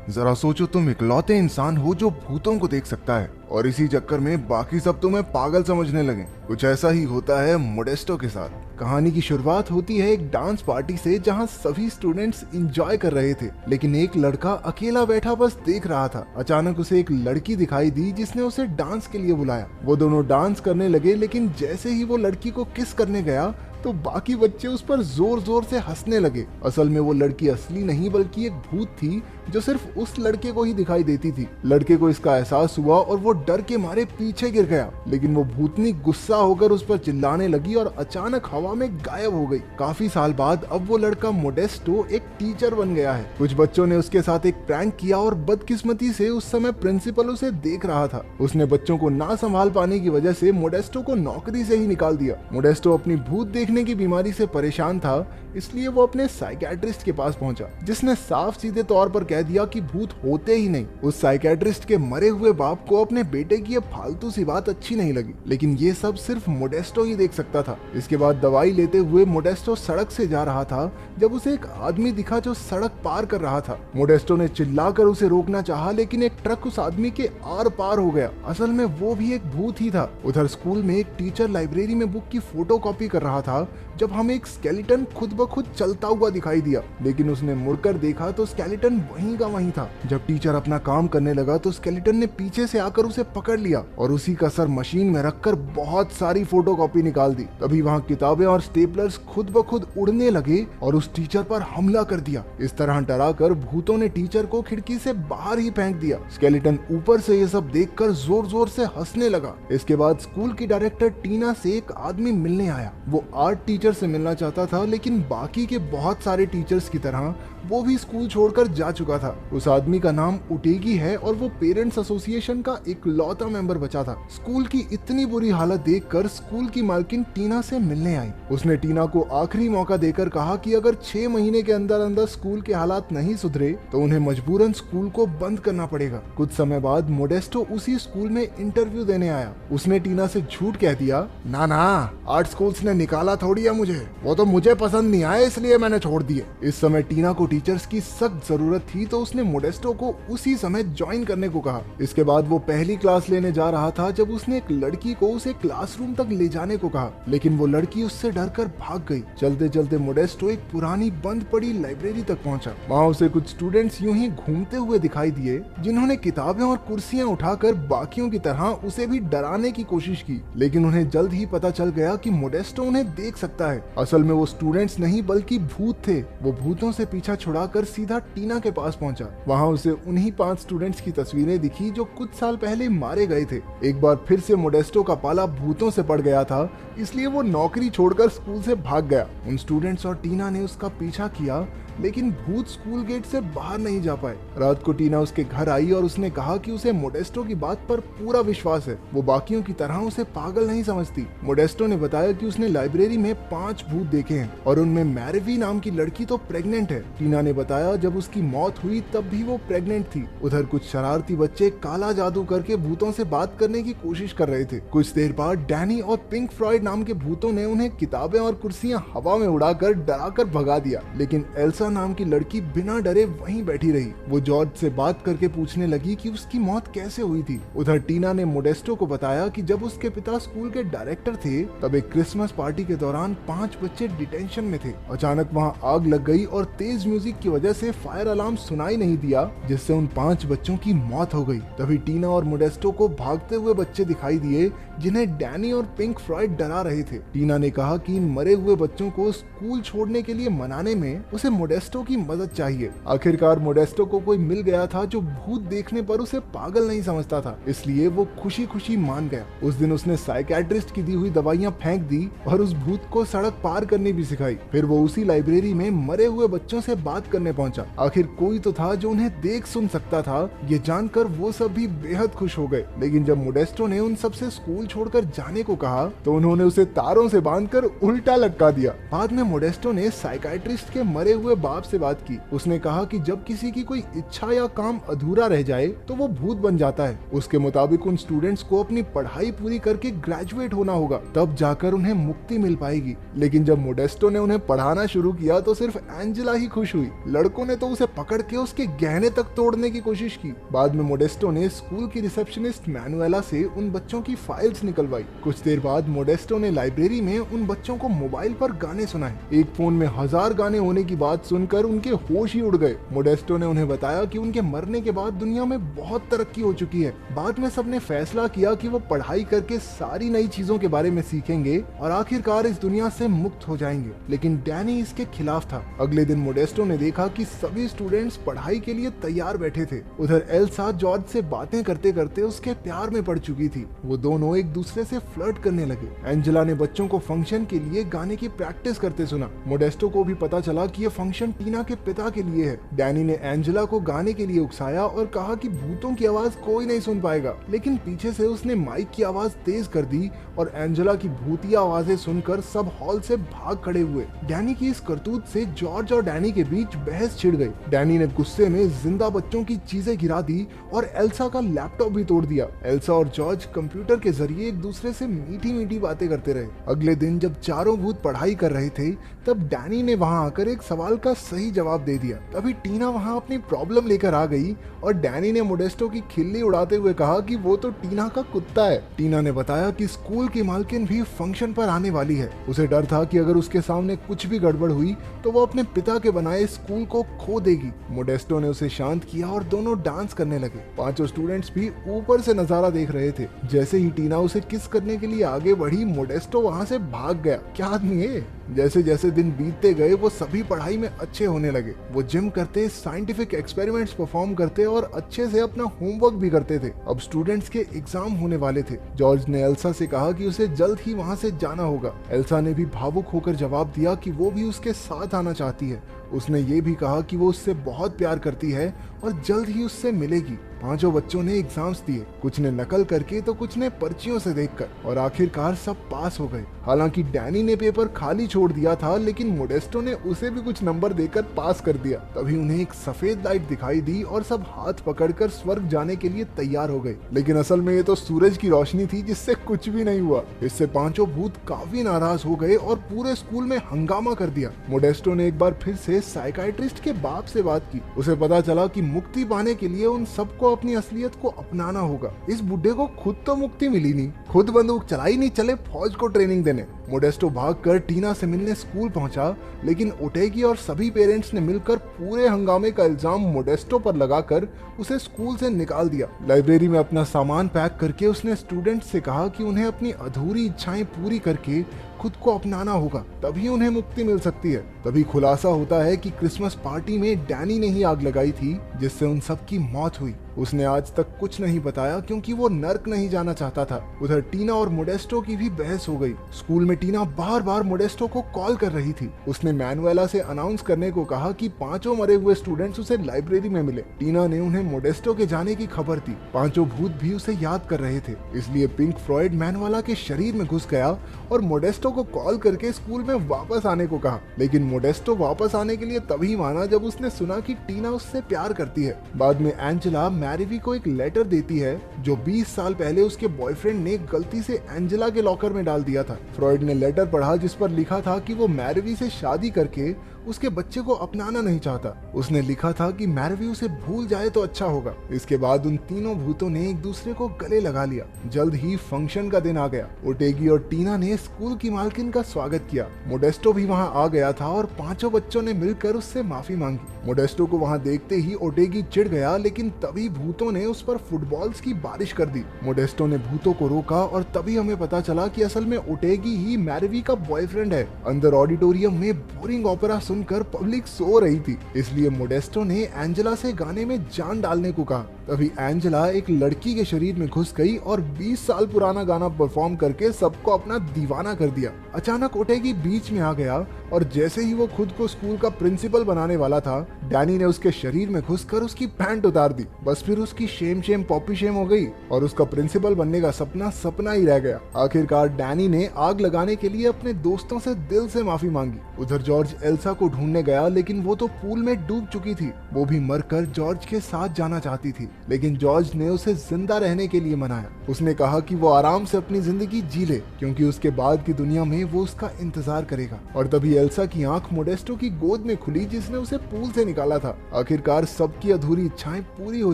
जरा सोचो, तुम इकलौते इंसान हो जो भूतों को देख सकता है और इसी चक्कर में बाकी सब तुम्हें पागल समझने लगे। कुछ ऐसा ही होता है मोडेस्टो के साथ। कहानी की शुरुआत होती है एक डांस पार्टी से जहां सभी स्टूडेंट्स एंजॉय कर रहे थे, लेकिन एक लड़का अकेला बैठा बस देख रहा था। अचानक उसे एक लड़की दिखाई दी जिसने उसे डांस के लिए बुलाया। वो दोनों डांस करने लगे, लेकिन जैसे ही वो लड़की को किस करने गया तो बाकी बच्चे उस पर जोर जोर से हंसने लगे। असल में वो लड़की असली नहीं बल्कि एक भूत थी जो सिर्फ उस लड़के को ही दिखाई देती थी। लड़के को इसका एहसास हुआ और वो डर के मारे पीछे गिर गया, लेकिन वो भूतनी गुस्सा होकर उस पर चिल्लाने लगी और अचानक हवा में गायब हो गई। काफी साल बाद अब वो लड़का मोडेस्टो एक टीचर बन गया है। कुछ बच्चों ने उसके साथ एक प्रैंक किया और बदकिस्मती से उस समय प्रिंसिपल उसे देख रहा था। उसने बच्चों को ना संभाल पाने की वजह से मोडेस्टो को नौकरी से ही निकाल दिया। मोडेस्टो अपनी भूत देखने की बीमारी से परेशान था, इसलिए वो अपने साइकियाट्रिस्ट के पास पहुंचा, जिसने साफ सीधे तौर पर कह दिया कि भूत होते ही नहीं। उस साइकियाट्रिस्ट के मरे हुए बाप को अपने बेटे की ये फालतू सी बात अच्छी नहीं लगी, लेकिन ये सब सिर्फ मोडेस्टो ही देख सकता था। इसके बाद दवाई लेते हुए मोडेस्टो सड़क से जा रहा था जब उसे एक आदमी दिखा जो सड़क पार कर रहा था। मोडेस्टो ने चिल्लाकर उसे रोकना चाहा, लेकिन एक ट्रक उस आदमी के आर पार हो गया। असल में वो भी एक भूत ही था। उधर स्कूल में एक टीचर लाइब्रेरी में बुक की फोटोकॉपी कर रहा था जब हमें एक स्केलेटन खुद ब खुद चलता हुआ दिखाई दिया, लेकिन उसने मुड़कर देखा तो स्केलेटन वहीं का वहीं था। जब टीचर अपना काम करने लगा तो स्केलेटन ने पीछे से आकर उसे पकड़ लिया और उसी का सर मशीन में रखकर बहुत सारी फोटोकॉपी निकाल दी। तभी वहाँ किताबें और स्टेपलर्स खुद ब खुद उड़ने लगे और उस टीचर पर हमला कर दिया। इस तरह डराकर भूतों ने टीचर को खिड़की से बाहर ही फेंक दिया। स्केलेटन ऊपर से ये सब देखकर जोर जोर से हंसने लगा। इसके बाद स्कूल की डायरेक्टर टीना से एक आदमी मिलने आया। वो आर्ट टीचर से मिलना चाहता था, लेकिन बाकी के बहुत सारे टीचर्स की तरह वो भी स्कूल छोड़कर जा चुका था। उस आदमी का नाम उटेगी है और वो पेरेंट्स एसोसिएशन का इकलौता मेंबर बचा था। स्कूल की इतनी बुरी हालत देखकर स्कूल की मालकिन टीना से मिलने आई। उसने टीना को आखिरी मौका देकर कहा कि अगर 6 महीने के अंदर अंदर स्कूल के हालात नहीं सुधरे तो उन्हें मजबूरन स्कूल को बंद करना पड़ेगा। कुछ समय बाद मोडेस्टो उसी स्कूल में इंटरव्यू देने आया। उसने टीना से झूठ कह दिया, ना ना, आर्ट स्कूल्स ने निकाला थोड़ी है मुझे, वो तो मुझे पसंद नहीं आया इसलिए मैंने छोड़ दिए। इस समय टीना को टीचर्स की सख्त जरूरत थी तो उसने मोडेस्टो को उसी समय ज्वाइन करने को कहा। इसके बाद वो पहली क्लास लेने जा रहा था जब उसने एक लड़की को उसे क्लासरूम तक ले जाने को कहा, लेकिन वो लड़की उससे डरकर भाग गई। चलते चलते मोडेस्टो एक पुरानी बंद पड़ी लाइब्रेरी तक पहुंचा। वहाँ उसे कुछ स्टूडेंट्स यूं ही घूमते हुए दिखाई दिए जिन्होंने किताबें और कुर्सियां उठाकर बाकियों की तरह उसे भी डराने की कोशिश की, लेकिन उन्हें जल्द ही पता चल गया कि मोडेस्टो उन्हें देख सकता है। असल में वो स्टूडेंट्स नहीं बल्कि भूत थे। वो भूतों से पीछा छुड़ाकर सीधा टीना के पास पहुंचा। वहां उसे उन्हीं 5 स्टूडेंट्स की तस्वीरें दिखी जो कुछ साल पहले मारे गए थे। एक बार फिर से मोडेस्टो का पाला भूतों से पड़ गया था, इसलिए वो नौकरी छोड़कर स्कूल से भाग गया। उन स्टूडेंट्स और टीना ने उसका पीछा किया, लेकिन भूत स्कूल गेट से बाहर नहीं जा पाए। रात को टीना उसके घर आई और उसने कहा कि उसे मोडेस्टो की बात पर पूरा विश्वास है। वो बाकियों की तरह उसे पागल नहीं समझती। मोडेस्टो ने बताया कि उसने लाइब्रेरी में 5 भूत देखे हैं और उनमें मैरवी नाम की लड़की तो प्रेग्नेंट है। टीना ने बताया जब उसकी मौत हुई तब भी वो प्रेग्नेंट थी। उधर कुछ शरारती बच्चे काला जादू करके भूतों से बात करने की कोशिश कर रहे थे। कुछ देर बाद डैनी और पिंक फ्रॉइड नाम के भूतों ने उन्हें किताबें और कुर्सियां हवा में उड़ाकर डराकर भगा दिया, लेकिन एल्सा नाम की लड़की बिना डरे वहीं बैठी रही। वो जॉर्ज से बात करके पूछने लगी कि उसकी मौत कैसे हुई थी। उधर टीना ने मोडेस्टो को बताया कि जब उसके पिता स्कूल के डायरेक्टर थे तब एक क्रिसमस पार्टी के दौरान 5 बच्चे डिटेंशन में थे। अचानक वहां आग लग गई और तेज म्यूजिक की वजह से फायर अलार्म सुनाई नहीं दिया, जिससे उन 5 बच्चों की मौत हो गई। तभी टीना और मोडेस्टो को भागते हुए बच्चे दिखाई दिए जिन्हें डैनी और पिंक फ्रॉइड डरा रहे थे। टीना ने कहा कि इन मरे हुए बच्चों को स्कूल छोड़ने के लिए मनाने में उसे मोडेस्टो की मदद चाहिए। आखिरकार मोडेस्टो को कोई मिल गया था जो भूत देखने पर उसे पागल नहीं समझता था, इसलिए वो खुशी खुशी मान गया। उस दिन उसने साइकियाट्रिस्ट की दी हुई दवाइयां फेंक दी और उस भूत को सड़क पार करनी भी सिखाई। फिर वो उसी लाइब्रेरी में मरे हुए बच्चों से बात करने पहुंचा। आखिर कोई तो था जो उन्हें देख सुन सकता था। ये जानकर वो सब भी बेहद खुश हो गए, लेकिन जब मोडेस्टो ने उन सबसे स्कूल छोड़कर जाने को कहा तो उन्होंने उसे तारों से बांधकर उल्टा लटका दिया। बाद में मोडेस्टो ने साइकियाट्रिस्ट के मरे हुए बाप से बात की। उसने कहा कि जब किसी की कोई इच्छा या काम अधूरा रह जाए तो वो भूत बन जाता है। उसके मुताबिक उन स्टूडेंट्स को अपनी पढ़ाई पूरी करके ग्रेजुएट होना होगा, तब जाकर उन्हें मुक्ति मिल पाएगी। लेकिन जब मोडेस्टो ने उन्हें पढ़ाना शुरू किया तो सिर्फ एंजेला ही खुश हुई। लड़कों ने तो उसे पकड़ के उसके गहने तक तोड़ने की कोशिश की। बाद में मोडेस्टो ने स्कूल की रिसेप्शनिस्ट मैनुएला से उन बच्चों की फाइल्स निकलवाई। कुछ देर बाद मोडेस्टो ने लाइब्रेरी में उन बच्चों को मोबाइल पर गाने सुनाए। एक फोन में 1000 गाने होने की बात सुनकर उनके होश ही उड़ गए। मोडेस्टो ने उन्हें बताया कि उनके मरने के बाद दुनिया में बहुत तरक्की हो चुकी है। बाद में सबने फैसला किया कि वो पढ़ाई करके सारी नई चीजों के बारे में सीखेंगे और आखिरकार इस दुनिया से मुक्त हो जाएंगे। लेकिन डैनी इसके खिलाफ था। अगले दिन मोडेस्टो ने देखा कि सभी स्टूडेंट्स पढ़ाई के लिए तैयार बैठे थे। उधर एल्सा जॉर्ज से बातें करते करते उसके प्यार में पड़ चुकी थी। वो दोनों एक दूसरे से फ्लर्ट करने लगे। एंजेला ने बच्चों को फंक्शन के लिए गाने की प्रैक्टिस करते सुना। मोडेस्टो को भी पता चला कि ये फंक्शन टीना के पिता के लिए है। डैनी ने एंजेला को गाने के लिए उकसाया और कहा कि भूतों की आवाज कोई नहीं सुन पाएगा। लेकिन पीछे से उसने माइक की आवाज तेज कर दी और एंजेला की भूतिया आवाजें सुनकर सब हॉल से भाग खड़े हुए। डैनी की इस करतूत से जॉर्ज और डैनी के बीच बहस छिड़ गई। डैनी ने गुस्से में जिंदा बच्चों की चीजें गिरा दी और एल्सा का लैपटॉप भी तोड़ दिया। एल्सा और जॉर्ज कंप्यूटर के जरिए एक दूसरे से मीठी मीठी बातें करते रहे। अगले दिन जब चारों भूत पढ़ाई कर रहे थे तब डैनी ने वहां आकर एक सवाल का सही जवाब दे दिया। तभी टीना वहां अपनी प्रॉब्लम लेकर आ गई और डैनी ने मोडेस्टो की खिल्ली उड़ाते हुए कहा कि वो तो टीना का कुत्ता है। टीना ने बताया कि स्कूल की मालकिन भी फंक्शन पर आने वाली है। उसे डर था कि अगर उसके सामने कुछ भी गड़बड़ हुई तो वो अपने पिता के बनाए स्कूल को खो देगी। मोडेस्टो ने उसे शांत किया और दोनों डांस करने लगे। पांचों स्टूडेंट्स भी ऊपर से नजारा देख रहे थे। जैसे ही टीना उसे किस करने के लिए आगे बढ़ी, मोडेस्टो वहां से भाग गया। क्या आदमी है। जैसे जैसे दिन बीतते गए वो सभी पढ़ाई में अच्छे होने लगे। वो जिम करते, साइंटिफिक एक्सपेरिमेंट्स परफॉर्म करते और अच्छे से अपना होमवर्क भी करते थे। अब स्टूडेंट्स के एग्जाम होने वाले थे। जॉर्ज ने एल्सा से कहा कि उसे जल्द ही वहां से जाना होगा। एल्सा ने भी भावुक होकर जवाब दिया कि वो भी उसके साथ आना चाहती है। उसने ये भी कहा कि वो उससे बहुत प्यार करती है और जल्द ही उससे मिलेगी। पांचों बच्चों ने एग्जाम्स दिए, कुछ ने नकल करके तो कुछ ने पर्चियों से देखकर, और आखिरकार सब पास हो गए। हालांकि डैनी ने पेपर खाली छोड़ दिया था, लेकिन मोडेस्टो ने उसे भी कुछ नंबर देकर पास कर दिया। तभी उन्हें एक सफेद लाइट दिखाई दी और सब हाथ पकड़कर स्वर्ग जाने के लिए तैयार हो गए। लेकिन असल में ये तो सूरज की रोशनी थी जिससे कुछ भी नहीं हुआ। इससे पांचों भूत काफी नाराज हो गए और पूरे स्कूल में हंगामा कर दिया। मोडेस्टो ने एक बार फिर से साइकाइट्रिस्ट के बाप से बात की। उसे पता चला कि मुक्ति पाने के लिए उन सबको अपनी असलियत को अपनाना होगा। इस बुढ़े को खुद तो मुक्ति मिली नहीं, खुद बंदूक चलाई नहीं, चले फौज को ट्रेनिंग देने। मोडेस्टो भागकर टीना से मिलने स्कूल पहुंचा, लेकिन ओटेगी और सभी पेरेंट्स ने मिलकर पूरे हंगामे का इल्जाम मोडेस्टो पर लगाकर उसे स्कूल से निकाल दिया। लाइब्रेरी में अपना सामान पैक करके उसने स्टूडेंट्स से कहा कि उन्हें अपनी अधूरी इच्छाएं पूरी करके खुद को अपनाना होगा, तभी उन्हें मुक्ति मिल सकती है। तभी खुलासा होता है कि क्रिसमस पार्टी में डैनी ने ही आग लगाई थी, जिससे उन सब की मौत हुई। उसने आज तक कुछ नहीं बताया क्योंकि वो नर्क नहीं जाना चाहता था। उधर टीना और मोडेस्टो की भी बहस हो गई। स्कूल में टीना बार बार मोडेस्टो को कॉल कर रही थी। उसने मैनुएला से अनाउंस करने को कहा कि पांचों मरे हुए स्टूडेंट्स उसे लाइब्रेरी में मिले। टीना ने उन्हें मोडेस्टो के जाने की खबर दी। पांचों भूत भी उसे याद कर रहे थे, इसलिए पिंक फ्लॉयड मैनुएला के शरीर में घुस गया और मोडेस्टो को कॉल करके स्कूल में वापस आने को कहा। लेकिन मोडेस्टो वापस आने के लिए तभी माना जब उसने सुना कि टीना उससे प्यार करती है। बाद में एंजेला मैरिवी को एक लेटर देती है जो 20 साल पहले उसके बॉयफ्रेंड ने गलती से एंजेला के लॉकर में डाल दिया था। फ्रॉयड ने लेटर पढ़ा जिस पर लिखा था कि वो मैरिवी से शादी करके उसके बच्चे को अपनाना नहीं चाहता। उसने लिखा था कि मैरिवी उसे भूल जाए तो अच्छा होगा। इसके बाद उन तीनों भूतों ने एक दूसरे को गले लगा लिया। जल्द ही फंक्शन का दिन आ गया। ओटेगी और टीना ने स्कूल की मालकिन का स्वागत किया। मोडेस्टो भी वहां आ गया था और पांचों बच्चों ने मिलकर उससे माफी मांगी। मोडेस्टो को वहां देखते ही ओटेगी चिढ़ गया, लेकिन तभी भूतों ने उस पर फुटबॉल्स की बारिश कर दी। मोडेस्टो ने भूतों को रोका और तभी हमें पता चला कि असल में ओटेगी ही मैरिवी का बॉयफ्रेंड है। अंदर ऑडिटोरियम में बोरिंग ओपेरा सुनकर पब्लिक सो रही थी, इसलिए मोडेस्टो ने एंजेला से गाने में जान डालने को कहा। तभी एंजेला एक लड़की के शरीर में घुस गई और 20 साल पुराना गाना परफॉर्म करके सबको अपना दीवाना कर दिया। अचानक ओटेगी बीच में आ गया और जैसे ही वो खुद को स्कूल का प्रिंसिपल बनाने वाला था, डैनी ने उसके शरीर में घुसकर उसकी पैंट उतार दी। बस फिर उसकी शेम पॉपी शेम हो गई और उसका प्रिंसिपल बनने का सपना सपना ही रह गया। आखिरकार डैनी ने आग लगाने के लिए अपने दोस्तों से दिल से माफी मांगी। उधर जॉर्ज एल्सा को ढूंढने गया, लेकिन वो तो पूल में डूब चुकी थी। वो भी मरकर जॉर्ज के साथ जाना चाहती थी, लेकिन जॉर्ज ने उसे जिंदा रहने के लिए मनाया। उसने कहा कि वो आराम से अपनी जिंदगी जी ले, क्योंकि उसके बाद की दुनिया में वो उसका इंतजार करेगा। और तभी एल्सा की आंख मोडेस्टो की गोद में खुली, जिसने उसे पूल से निकाला था। आखिरकार सबकी अधूरी इच्छाएं पूरी हो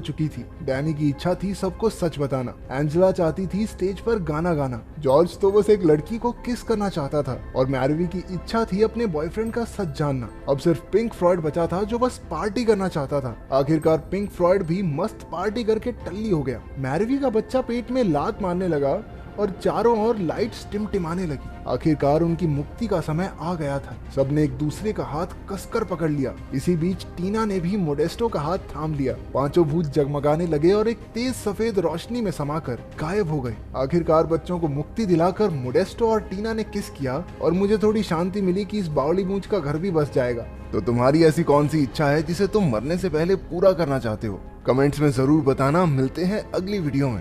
चुकी थी। डैनी की इच्छा थी सबको सच बताना, एंजेला चाहती थी स्टेज पर गाना गाना, जॉर्ज तो बस एक लड़की को किस करना चाहता था, और मैरवी की इच्छा थी अपने बॉयफ्रेंड का सच जानना। अब सिर्फ पिंक फ्लॉयड बचा था जो बस पार्टी करना चाहता था। आखिरकार पिंक फ्लॉयड भी मस्त पार्टी करके टल्ली हो गया। मैरवी का बच्चा पेट में लात मारने लगा और चारों ओर लाइट्स टिमटिमाने लगी। आखिरकार उनकी मुक्ति का समय आ गया था। सबने एक दूसरे का हाथ कसकर पकड़ लिया। इसी बीच टीना ने भी मोडेस्टो का हाथ थाम लिया। पांचों भूत जगमगाने लगे और एक तेज सफेद रोशनी में समाकर गायब हो गए। आखिरकार बच्चों को मुक्ति दिलाकर मोडेस्टो और टीना ने किस किया और मुझे थोड़ी शांति मिली कि इस बावली मूंछ का घर भी बस जाएगा। तो तुम्हारी ऐसी कौन सी इच्छा है जिसे तुम मरने से पहले पूरा करना चाहते हो? कमेंट्स में जरूर बताना। मिलते हैं अगली वीडियो में।